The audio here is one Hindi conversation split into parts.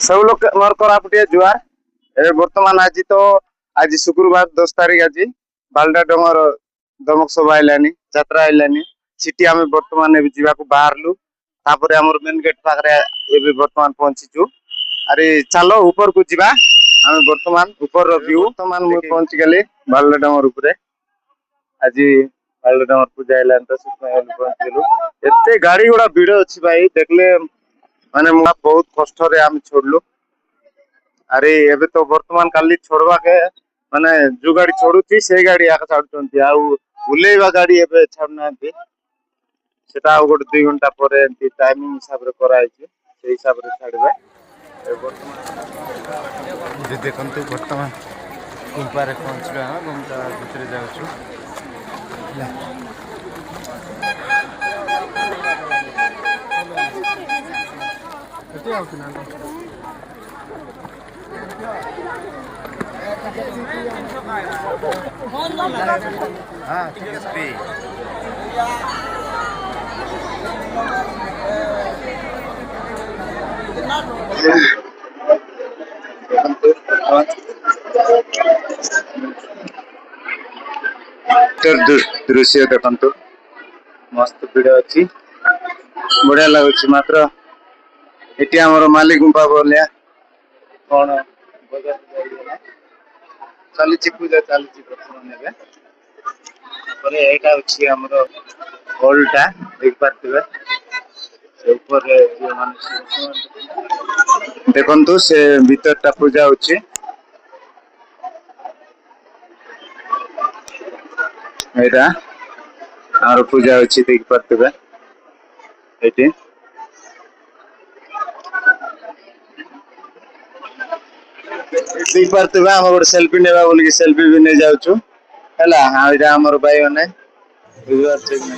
सब लोग मोर कोरापुटिया जुआर ए वर्तमान आज शुक्रवार 10 तारीख आज बालडा डोंगर दमक सभा आइलानी यात्रा आइलानी सिटी आम वर्तमान जावाक बाहरलु तापर हमर मेन गेट पाखरे एबे वर्तमान पहुंचीचु अरे चलो ऊपर को जीवा आम वर्तमान ऊपर व्यू वर्तमान मु पहुंची गली बालडा डोंगर ऊपर आज बालडा डोंगर पूजा आइलान तो पहुंची गेलु एते गाड़ी गुडा भीड़ अछि भाई देखले माने बहुत कष्ट रे हम छोड़लु अरे एबे तो वर्तमान काली छोड़वा के माने जो गाड़ी छोड़ुची से गाड़ी आका छाडुचंती आ उलेवा गाड़ी एबे छाडनांती सेटा आ गोटे 2 घंटा परे एंती टाइमिंग हिसाब रे करा आइছে से हिसाब रे छाडबे वर्तमान जे देखंतु वर्तमान गुंपा रे पहुंचला गुंपा भीतर जाउछु कते आउछ ना हां टीएसपी दृश्य देखंतु मस्त वीडियो अछि बढ़िया लागुछि मात्र एटी हमर माली गुंपा बोलिया कोन चली पूजा चली नेबे परे एटा अछि हमर हॉलटा देख पारथिबे से ऊपर जे माने देखंतु से भीतरटा पूजा होछि एटा आरो पूजा होछि देख पारथिबे एटी देख पारथिबे हम गोटे सेल्फी नेबा बोली सेल्फी भी नै जाउछु हला हां एटा हमर भाई ओने व्यूअर चेक नै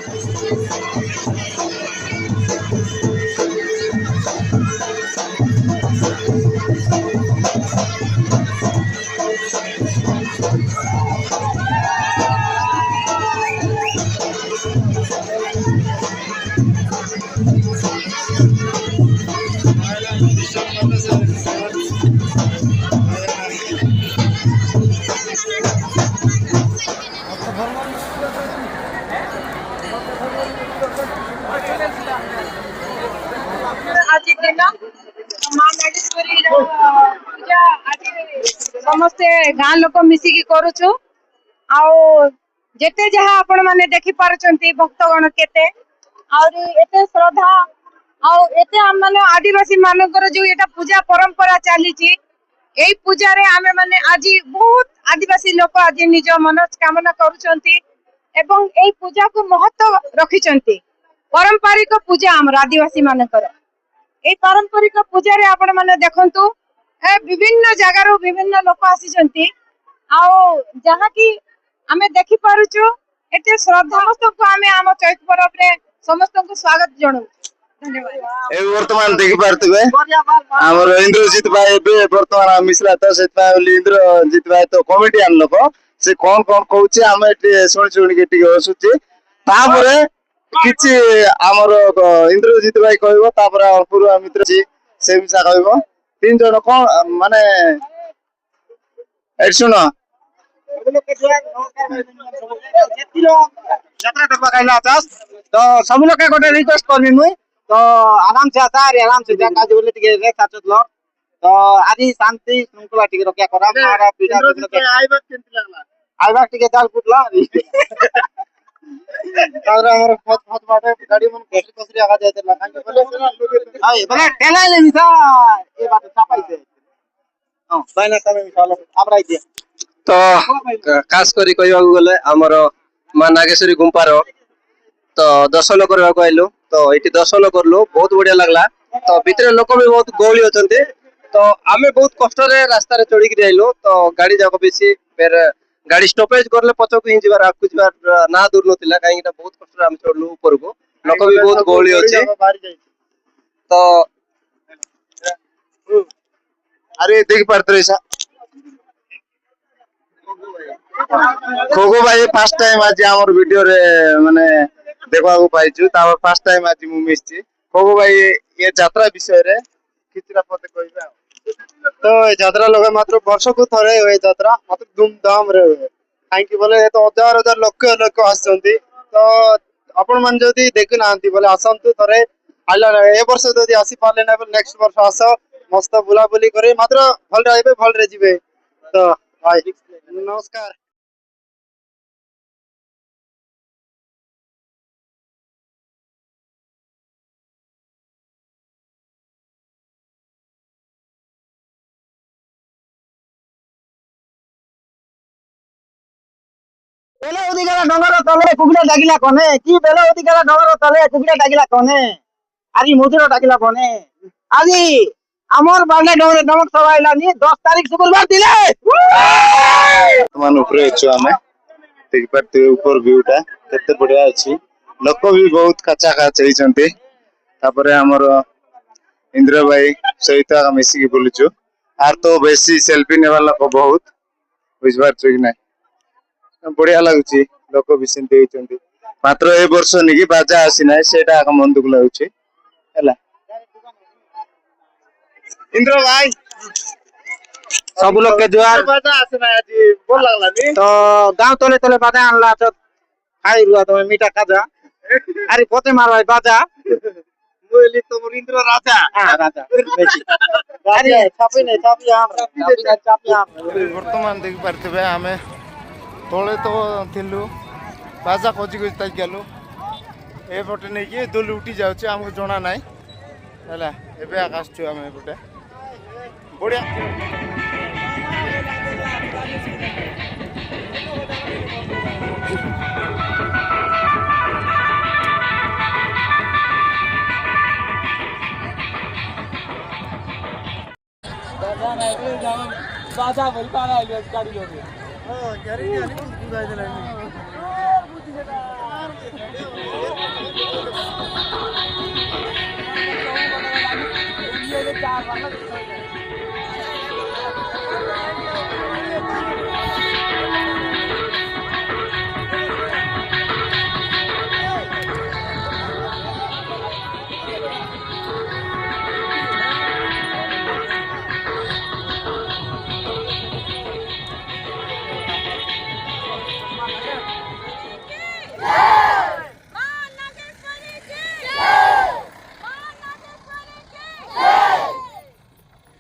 आज दिन मां नागेश्वरी पूजा आज समस्ते गाँ लोक मिसिकी करूछु आउ जेते जहा आपण माने देखि पारुचंती भक्तगण केते और एते श्रद्धा आउ एते हम माने आदिवासी मानकर जो एटा पूजा परंपरा चलीची एई पूजा रे आमे माने आज बहुत आदिवासी लोक आज निज मनोकामना करूचंती एवं एई पूजा को महत्व रखिचंती पारंपरिक पूजा हमर आदिवासी मानकर ए पारंपरिक पूजा रे आपण माने देखंतु ए विभिन्न जगह रो विभिन्न लोक आसीचंती आउ जहा की हमें देखि पारुछु एते श्रद्धा को हमें आम चैत पर्व रे समस्त को स्वागत जणु धन्यवाद ए वर्तमान देखि पारथिबे हमर इंद्रजीत भाई एबे वर्तमान मिश्रा तो सेता इंद्रजीत भाई तो कॉमेडियन लोक से कोन कोन कहूची हम एटी सुनि के टिके हसुची तापरे किछि हमर इंद्रजीत भाई कहबो तापर पूर्व मित्र जी से मिसा कहबो तीन जण कोन माने ए सुनो यात्रा देखबा काइला चास तो सब लोग के गोटे रिक्वेस्ट करबी मुई तो आराम से आता रे आराम से जा काज बोले टिके रे साचत लो तो आदि शांति श्रृंखला टिके रक्षा करा मारा पीड़ा के आइबा केंति लागला आइबा टिके दाल फुटला तारा हमर फत बाटे गाड़ी मन कैसे कसरी आगा जाते लखन के बोले हाय बोले टेला ले मिसा ए बात छापाई से हां बायना समय मिसालो आबराई दे तो खास करी कहवा गले आमर मां नागेश्वरी गुंपार तो दर्शन करबा को आइलो तो एटी दर्शन करलो बहुत बढ़िया लागला तो भीतर लोक भी बहुत गौली होचंती तो आमे बहुत कष्ट रे रास्ता रे चढ़ी के आइलो तो गाड़ी जाको बेसी फिर गाड़ी स्टॉपेज करले पछो को हिंजीबार आकु जीबार ना दूर नथिला काहे कि बहुत कष्ट रे हम चढ़लु ऊपर को लोक भी बहुत गौली होचे तो अरे देख पारथरे सा खोगो भाई फर्स्ट टाइम आज हमर वीडियो रे माने देखवा को पाइछु तापर फर्स्ट टाइम आज मु मिसछि खोगो भाई ये यात्रा विषय रे किछरा पते कहबा तो ए ଯାତ୍ରା ଲଗେ ମାତ୍ର ବର୍ଷକୁ ଥରେ ହୁଏ ଯାତ୍ରା ମାତ୍ର ଧୁମଧାମ ରେ ହୁଏ କାହିଁକି ବୋଲେ ତ ହଜାର ହଜାର ଲକ୍ଷ ଲକ୍ଷ ଆସୁଛନ୍ତି ତ ଆପଣ ମାନେ ଯଦି ଦେଖିନାହାନ୍ତି ବୋଲେ ଆସନ୍ତୁ ଥରେ ଆଇଲା ଏ ବର୍ଷ ଯଦି ଆସି ପାରିଲେ ନା ନେକ୍ସଟ ବର୍ଷ ଆସ ମସ୍ତ ବୁଲାବୁଲି କରି ମାତ୍ର ଭଲରେ ଆଇବେ ଭଲରେ ଯିବେ ତ ଭାଇ ନମସ୍କାର। ବେଲ ଉଦିଗଲା ଡଙ୍ଗର ତଳେ କୁକୁଡ଼ା ଡାକିଲା କନେ କି ବେଲ ଉଦିଗଲା ଡଙ୍ଗର ତଳେ କୁକୁଡ଼ା ଡାକିଲା କନେ ଆଜି ମଧୁର ଡାକିଲା କନେ ଆଜି ଆମର ବାଣ୍ଡା ଡଙ୍ଗରେ ଡମକ ସଭା ହେଲାନି 10 ତାରିଖ ଶୁକ୍ରବାର ଥିଲେ ବର୍ତ୍ତମାନ ଉପରେ ଅଛୁ ଆମେ ଦେଖିପାରୁଥିବେ ଉପର ଭିଉଟା କେତେ ବଢିଆ ଅଛି ଲୋକ ବି ବହୁତ କାଚା କାଚ ହେଇଛନ୍ତି ତାପରେ ଆମର ଇନ୍ଦ୍ର ଭାଇ ସହିତ ଆମେ ମିଶିକି ବୁଲୁଛୁ ଆର ତ ବେଶୀ ସେଲ୍ଫି ନେବା ଲୋକ ବହୁତ ବୁଝିପାରୁଛୁ କି ନାଇଁ ବଢିଆ ଲାଗୁଛି ଲୋକ ବି ସେମିତି ହେଇଛନ୍ତି ମାତ୍ର ଏ ବର୍ଷ ନିକି ବାଜା ଆସିନାହିଁ ସେଇଟା ଆଗ ମନ ଦୁଃଖ ଲାଗୁଛି ହେଲା ଇନ୍ଦ୍ର ଭାଇ ସବୁ ଲୋକ के जुआर ବାଜା ଆସିନାହିଁ ଆଜି ଭଲ ଲାଗଲାନି तो गांव तले तले बाजा आणला तो खाई रुआ तो मीठा खाजा अरे पोते मारो बाजा बोली तोमर इंद्र राजा हां राजा अरे छापी नहीं छापी आम ବର୍ତ୍ତମାନ ଦେଖିପାରୁଥିବେ ଆମେ ତଳେ ତ ଥିଲୁ ବାଜା ଖୋଜି ଖୋଜି ତାକି ଗଲୁ ଏପଟେ ନେଇକି ଦୋଲି ଉଠି ଯାଉଛି ଆମକୁ ଜଣା ନାହିଁ ହେଲା ଏବେ ଆସୁଛୁ ଆମେ ଏପଟେ ବଢିଆ बाजा बोलता है गाड़ी लोगे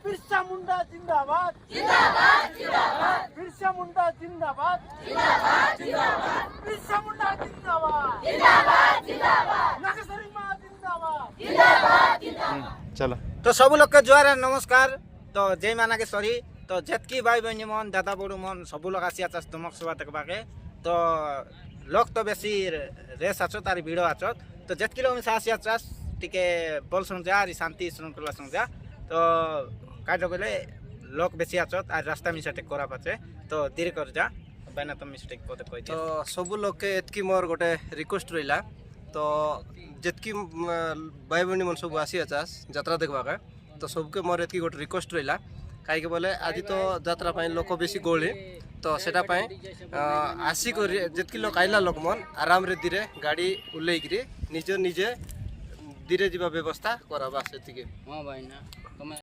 बिरसा मुंडा जिंदाबाद जिंदाबाद जिंदाबाद बिरसा मुंडा जिंदाबाद जिंदाबाद जिंदाबाद बिरसा मुंडा जिंदाबाद जिंदाबाद जिंदाबाद नागेश्वरी मां जिंदाबाद जिंदाबाद जिंदाबाद चलो तो सब लोग के जोहार नमस्कार तो जय मां नागेश्वरी तो जेतकी भाई बहनी मन दादा बड़ू मन सब लोग आसी आछत दमक सभा देखबा के तो लोग तो बेसी रेस आछो तारी भिड़ आछो तो जेतकी लोग मिसा आसी आछत टिके बोल सुन जा शांति श्रृंखला सुन जा तो काजो गले लोक बेसी आछत आ रास्ता मिस्टेक करा पाछे तो धीरे कर जा बैना तो मिस्टेक पते कहि तो सब लोग के एतकी मोर गोटे रिक्वेस्ट रहिला तो जेतकी भाई बहनी मन सब आसी आछास यात्रा देखबा के तो सबके मोर एतकी गोटे रिक्वेस्ट रहिला काहे के बोले आज तो यात्रा पाई लोक बेसी गोळे तो सेटा पाई आसी करी जेतकी लोक आइला लोक मन आराम रे धीरे गाड़ी उल्लेई करी निजे निजे धीरे जीवा व्यवस्था कराबा सेतिके हां भाई ना